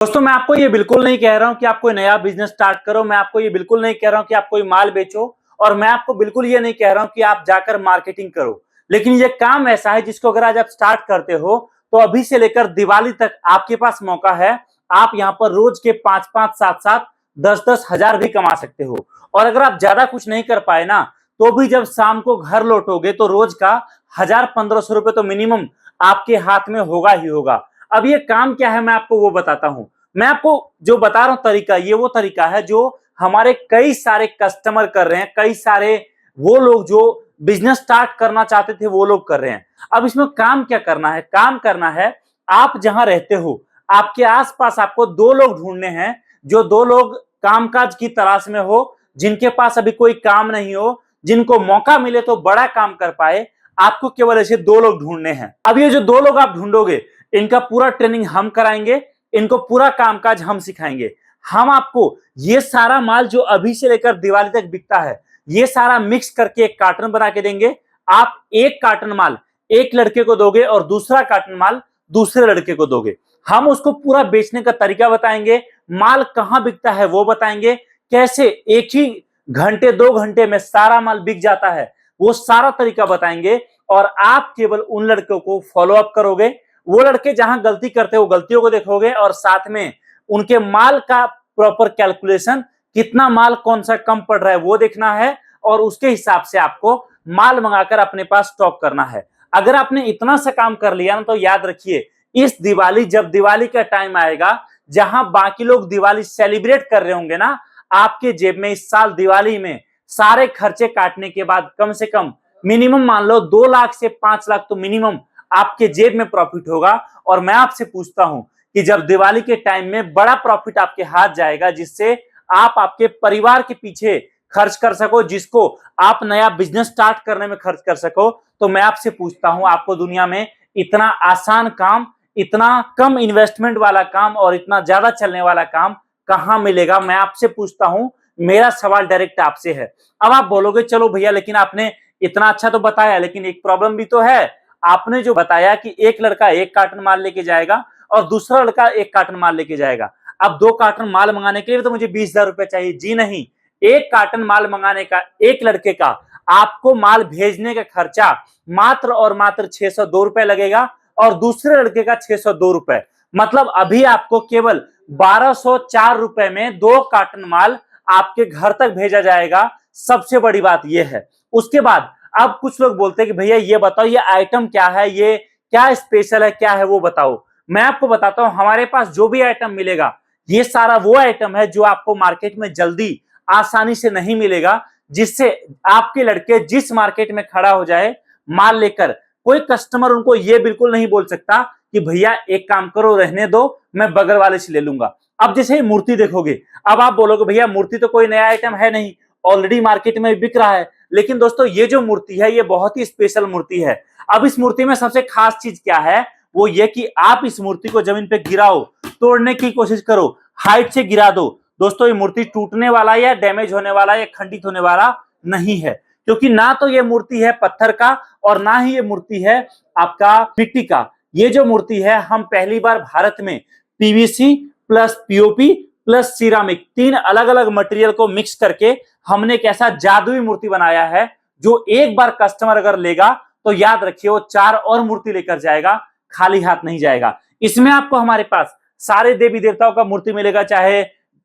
दोस्तों मैं आपको ये बिल्कुल नहीं कह रहा हूं कि आप कोई नया बिजनेस स्टार्ट करो। मैं आपको ये बिल्कुल नहीं कह रहा हूं कि आप कोई माल बेचो, और मैं आपको बिल्कुल ये नहीं कह रहा हूं कि आप जाकर मार्केटिंग करो। लेकिन ये काम ऐसा है जिसको अगर आज आप स्टार्ट करते हो तो अभी से लेकर दिवाली तक आपके पास मौका है। आप यहाँ पर रोज के 5-5, 7-7, 10-10 हजार भी कमा सकते हो। और अगर आप ज्यादा कुछ नहीं कर पाए ना, तो भी जब शाम को घर लौटोगे तो रोज का 1000-1500 रुपए तो मिनिमम आपके हाथ में होगा ही होगा। अब ये काम क्या है मैं आपको वो बताता हूं। मैं आपको जो बता रहा हूं तरीका, ये वो तरीका है जो हमारे कई सारे कस्टमर कर रहे हैं, कई सारे वो लोग जो बिजनेस स्टार्ट करना चाहते थे वो लोग कर रहे हैं। अब इसमें काम क्या करना है? काम करना है, आप जहां रहते हो आपके आसपास आपको दो लोग ढूंढने हैं, जो दो लोग कामकाज की तलाश में हो, जिनके पास अभी कोई काम नहीं हो, जिनको मौका मिले तो बड़ा काम कर पाए। आपको केवल ऐसे दो लोग ढूंढने हैं। अब ये जो दो लोग आप ढूंढोगे, इनका पूरा ट्रेनिंग हम कराएंगे, इनको पूरा कामकाज हम सिखाएंगे। हम आपको ये सारा माल जो अभी से लेकर दिवाली तक बिकता है, ये सारा मिक्स करके एक कार्टन बना के देंगे। आप एक कार्टन माल एक लड़के को दोगे और दूसरा कार्टन माल दूसरे लड़के को दोगे। हम उसको पूरा बेचने का तरीका बताएंगे, माल कहां बिकता है वो बताएंगे, कैसे एक ही घंटे 2 घंटे में सारा माल बिक जाता है वो सारा तरीका बताएंगे। और आप केवल उन लड़कों को फॉलो अप करोगे। वो लड़के जहां गलती करते हैं वो गलतियों को देखोगे, और साथ में उनके माल का प्रॉपर कैलकुलेशन, कितना माल कौन सा कम पड़ रहा है वो देखना है, और उसके हिसाब से आपको माल मंगाकर अपने पास स्टॉक करना है। अगर आपने इतना सा काम कर लिया ना, तो याद रखिए इस दिवाली, जब दिवाली का टाइम आएगा, जहां बाकी लोग दिवाली सेलिब्रेट कर रहे होंगे ना, आपके जेब में इस साल दिवाली में सारे खर्चे काटने के बाद कम से कम मिनिमम मान लो 2 लाख से 5 लाख तो मिनिमम आपके जेब में प्रॉफिट होगा। और मैं आपसे पूछता हूं कि जब दिवाली के टाइम में बड़ा प्रॉफिट आपके हाथ जाएगा, जिससे आप आपके परिवार के पीछे खर्च कर सको, जिसको आप नया बिजनेस स्टार्ट करने में खर्च कर सको, तो मैं आपसे पूछता हूं आपको दुनिया में इतना आसान काम, इतना कम इन्वेस्टमेंट वाला काम और इतना ज्यादा चलने वाला काम कहां मिलेगा? मैं आपसे पूछता हूं, मेरा सवाल डायरेक्ट आपसे है। अब आप बोलोगे चलो भैया, लेकिन आपने इतना अच्छा तो बताया, लेकिन एक प्रॉब्लम भी तो है। आपने जो बताया कि एक लड़का एक कार्टन माल लेके जाएगा और दूसरा लड़का एक कार्टन माल लेके जाएगा। अब 2 कार्टन माल मंगाने के लिए तो मुझे 20,000 रुपए चाहिए। जी नहीं, एक कार्टन माल मंगाने का एक लड़के का आपको माल भेजने का खर्चा मात्र और मात्र 602 रुपए लगेगा, और दूसरे लड़के का 602 रुपए। मतलब अभी आपको केवल 1204 रुपए में 2 कार्टन माल आपके घर तक भेजा जाएगा। सबसे बड़ी बात यह है। उसके बाद अब कुछ लोग बोलते हैं कि भैया ये बताओ ये आइटम क्या है, ये क्या स्पेशल है, क्या है वो बताओ। मैं आपको बताता हूं, हमारे पास जो भी आइटम मिलेगा ये सारा वो आइटम है जो आपको मार्केट में जल्दी आसानी से नहीं मिलेगा, जिससे आपके लड़के जिस मार्केट में खड़ा हो जाए माल लेकर, कोई कस्टमर उनको ये बिल्कुल नहीं बोल सकता कि भैया एक काम करो रहने दो, मैं बगल वाले से ले लूंगा। अब जैसे मूर्ति देखोगे, अब आप बोलोगे भैया मूर्ति तो कोई नया आइटम है नहीं, ऑलरेडी मार्केट में बिक रहा है। लेकिन दोस्तों ये जो मूर्ति है ये बहुत ही स्पेशल मूर्ति है। अब इस मूर्ति में सबसे खास चीज क्या है? वो ये कि आप इस मूर्ति को जमीन पे गिराओ, तोड़ने की कोशिश करो, हाइट से गिरा दो, दोस्तों ये मूर्ति टूटने वाला या डैमेज होने वाला या खंडित होने वाला नहीं है। क्योंकि ना तो ये मूर्ति है पत्थर का और ना ही ये मूर्ति है आपका मिट्टी का। ये जो मूर्ति है हम पहली बार भारत में PVC plus POP plus ceramic 3 अलग अलग मटेरियल को मिक्स करके हमने एक ऐसा जादुई मूर्ति बनाया है, जो एक बार कस्टमर अगर लेगा तो याद रखिए वो 4 और मूर्ति लेकर जाएगा, खाली हाथ नहीं जाएगा। इसमें आपको हमारे पास सारे देवी देवताओं का मूर्ति मिलेगा, चाहे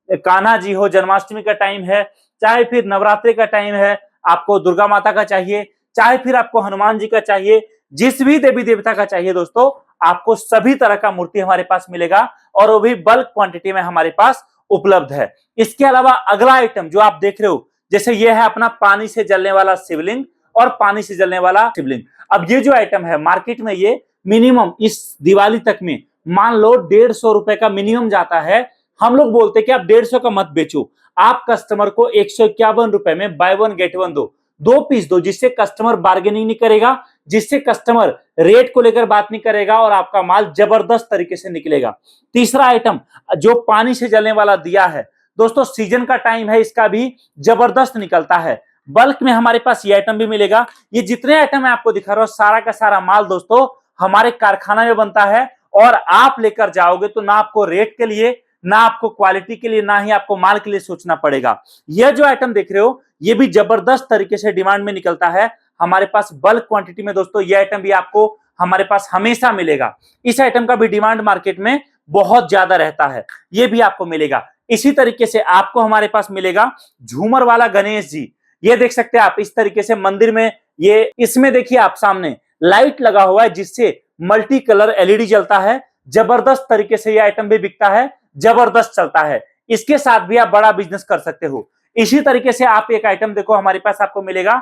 कान्हा जी हो, जन्माष्टमी का टाइम है, चाहे फिर नवरात्रि का टाइम है, आपको दुर्गा माता का चाहिए, चाहे फिर आपको हनुमान जी का चाहिए, जिस भी देवी देवता का चाहिए दोस्तों आपको सभी तरह का मूर्ति हमारे पास मिलेगा, और वो भी बल्क क्वांटिटी में हमारे पास उपलब्ध है। इसके अलावा अगला आइटम जो आप देख रहे हो, जैसे ये है अपना पानी से जलने वाला शिवलिंग और पानी से जलने वाला शिवलिंग। अब ये जो आइटम है मार्केट में ये मिनिमम इस दिवाली तक में मान लो 150 रुपए का मिनिमम जाता है। हम लोग बोलते हैं कि आप 150 का मत बेचो, आप कस्टमर को 151 रुपए में बाय वन गेट वन दो, 2 पीस दो, जिससे कस्टमर बार्गेनिंग नहीं करेगा, जिससे कस्टमर रेट को लेकर बात नहीं करेगा और आपका माल जबरदस्त तरीके से निकलेगा। तीसरा आइटम जो पानी से जलने वाला दिया है दोस्तों, सीजन का टाइम है, इसका भी जबरदस्त निकलता है। बल्क में हमारे पास ये आइटम भी मिलेगा। ये जितने आइटम मैं आपको दिखा रहा हूं सारा का सारा माल दोस्तों हमारे कारखाना में बनता है, और आप लेकर जाओगे तो ना आपको रेट के लिए ना आपको क्वालिटी के लिए, ना ही आपको माल के लिए सोचना पड़ेगा। यह जो आइटम देख रहे हो ये भी जबरदस्त तरीके से डिमांड में निकलता है हमारे पास बल्क क्वांटिटी में। दोस्तों ये आइटम भी आपको हमारे पास हमेशा मिलेगा। इस आइटम का भी डिमांड मार्केट में बहुत ज्यादा रहता है, ये भी आपको मिलेगा। इसी तरीके से आपको हमारे पास मिलेगा झूमर वाला गणेश जी। ये देख सकते हैं आप इस तरीके से मंदिर में, ये इसमें देखिए आप सामने लाइट लगा हुआ है जिससे मल्टी कलर एलईडी जलता है। जबरदस्त तरीके से ये आइटम भी बिकता है, जबरदस्त चलता है। इसके साथ भी आप बड़ा बिजनेस कर सकते हो। इसी तरीके से आप एक आइटम देखो हमारे पास आपको मिलेगा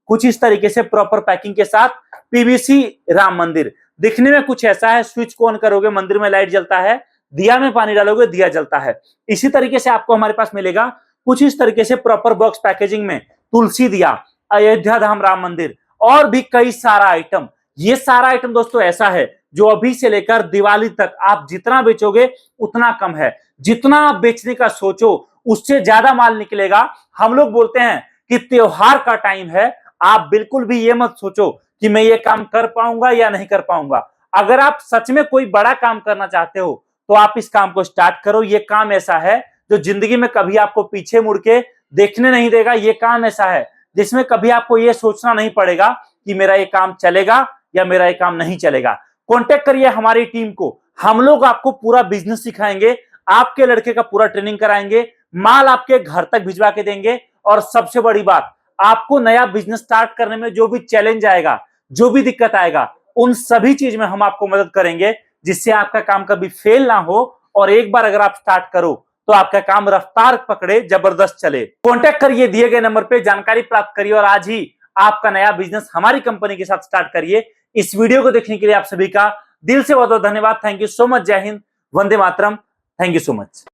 कुछ इस तरीके से प्रॉपर पैकिंग के साथ, पीवीसी राम मंदिर। दिखने में कुछ ऐसा है, स्विच को ऑन करोगे मंदिर में लाइट जलता है, दिया में पानी डालोगे दिया जलता है। इसी तरीके से आपको हमारे पास मिलेगा कुछ इस तरीके से प्रॉपर बॉक्स पैकेजिंग में तुलसी दिया, अयोध्या धाम राम मंदिर और भी कई सारा आइटम। ये सारा आइटम दोस्तों ऐसा है जो अभी से लेकर दिवाली तक आप जितना बेचोगे उतना कम है। जितना आप बेचने का सोचो उससे ज्यादा माल निकलेगा। हम लोग बोलते हैं कि त्योहार का टाइम है, आप बिल्कुल भी ये मत सोचो कि मैं ये काम कर पाऊंगा या नहीं कर पाऊंगा। अगर आप सच में कोई बड़ा काम करना चाहते हो तो आप इस काम को स्टार्ट करो। ये काम ऐसा है जो जिंदगी में कभी आपको पीछे मुड़ के देखने नहीं देगा। ये काम ऐसा है जिसमें कभी आपको ये सोचना नहीं पड़ेगा कि मेरा ये काम चलेगा या मेरा ये काम नहीं चलेगा। कॉन्टेक्ट करिए हमारी टीम को, हम लोग आपको पूरा बिजनेस सिखाएंगे, आपके लड़के का पूरा ट्रेनिंग कराएंगे, माल आपके घर तक भिजवा के देंगे। और सबसे बड़ी बात, आपको नया बिजनेस स्टार्ट करने में जो भी चैलेंज आएगा, जो भी दिक्कत आएगा, उन सभी चीज में हम आपको मदद करेंगे जिससे आपका काम कभी फेल ना हो। और एक बार अगर आप स्टार्ट करो तो आपका काम रफ्तार पकड़े, जबरदस्त चले। कॉन्टेक्ट करिए दिए गए नंबर पे, जानकारी प्राप्त करिए और आज ही आपका नया बिजनेस हमारी कंपनी के साथ स्टार्ट करिए। इस वीडियो को देखने के लिए आप सभी का दिल से बहुत बहुत धन्यवाद। Thank you so much. जय हिंद, वंदे मातरम। Thank you so much.